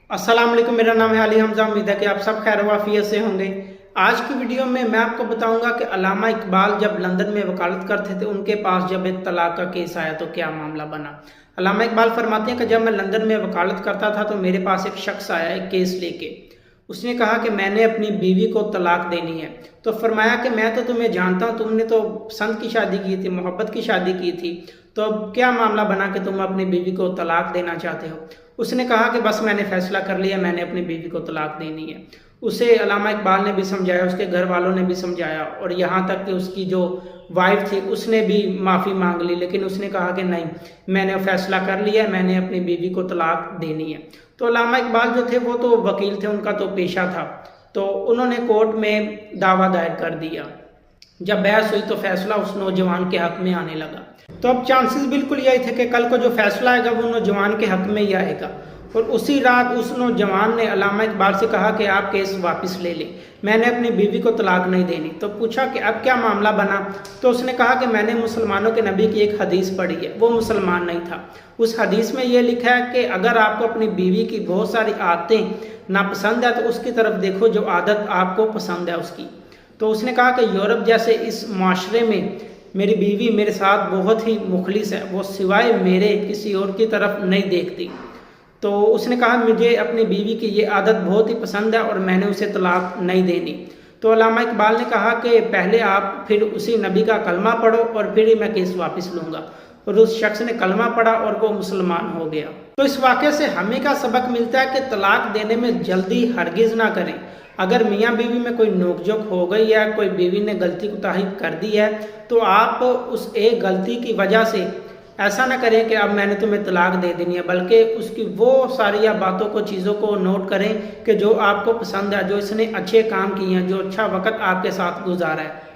अस्सलाम वालेकुम, मेरा नाम है अली हमजा। उम्मीद है कि आप सब खैर वाफियत से होंगे। आज की वीडियो में मैं आपको बताऊंगा कि अल्लामा इकबाल जब लंदन में वकालत करते थे, उनके पास जब एक तलाक का केस आया तो क्या मामला बना। अल्लामा इकबाल फरमाते हैं कि जब मैं लंदन में वकालत करता था तो मेरे पास एक शख्स आया एक केस लेके। उसने कहा कि मैंने अपनी बीवी को तलाक देनी है। तो फरमाया कि मैं तो तुम्हें जानता हूँ, तुमने तो पसंद की शादी की थी, मोहब्बत की शादी की थी, तो अब क्या मामला बना कि तुम अपनी बीवी को तलाक देना चाहते हो। उसने कहा कि बस मैंने फैसला कर लिया, मैंने अपनी बीवी को तलाक देनी है। उसे अल्लामा इकबाल ने भी समझाया, उसके घर वालों ने भी समझाया, और यहाँ तक कि उसकी जो वाइफ थी उसने भी माफ़ी मांग ली, लेकिन उसने कहा कि नहीं, मैंने फैसला कर लिया है, मैंने अपनी बीवी को तलाक देनी है। तो अल्लामा इकबाल जो थे वो तो वकील थे, उनका तो पेशा था, तो उन्होंने कोर्ट में दावा दायर कर दिया। जब बहस हुई तो फैसला उस नौजवान के हक में आने लगा। तो अब चांसेस बिल्कुल यही थे कि कल को जो फैसला आएगा वो नौजवान के हक में ही आएगा। और उसी रात उस नौजवान ने अल्लामा इकबाल से कहा कि आप केस वापस ले लें, मैंने अपनी बीवी को तलाक नहीं देनी। तो पूछा कि अब क्या मामला बना। तो उसने कहा कि मैंने मुसलमानों के नबी की एक हदीस पढ़ी है, वो मुसलमान नहीं था। उस हदीस में ये लिखा है कि अगर आपको अपनी बीवी की बहुत सारी आदतें नापसंद है तो उसकी तरफ देखो जो आदत आपको पसंद है उसकी। तो उसने कहा कि यूरोप जैसे इस माशरे में मेरी बीवी मेरे साथ बहुत ही मुखलिस है, वो सिवाय मेरे किसी और की तरफ नहीं देखती। तो उसने कहा मुझे अपनी बीवी की ये आदत बहुत ही पसंद है और मैंने उसे तलाक नहीं देनी। तो अल्लामा इकबाल ने कहा कि पहले आप फिर उसी नबी का कलमा पढ़ो और फिर ही मैं केस वापस लूँगा। और उस शख्स ने कलमा पढ़ा और वो मुसलमान हो गया। तो इस वाक़े से हमें क्या सबक मिलता है कि तलाक देने में जल्दी हरगिज़ ना करें। अगर मियाँ बीवी में कोई नोकझोंक हो गई है, कोई बीवी ने गलती कोताही कर दी है, तो आप उस एक गलती की वजह से ऐसा ना करें कि अब मैंने तुम्हें तलाक दे देनी है, बल्कि उसकी वो सारी बातों को, चीज़ों को नोट करें कि जो आपको पसंद है, जो इसने अच्छे काम किए हैं, जो अच्छा वक्त आपके साथ गुजारा है।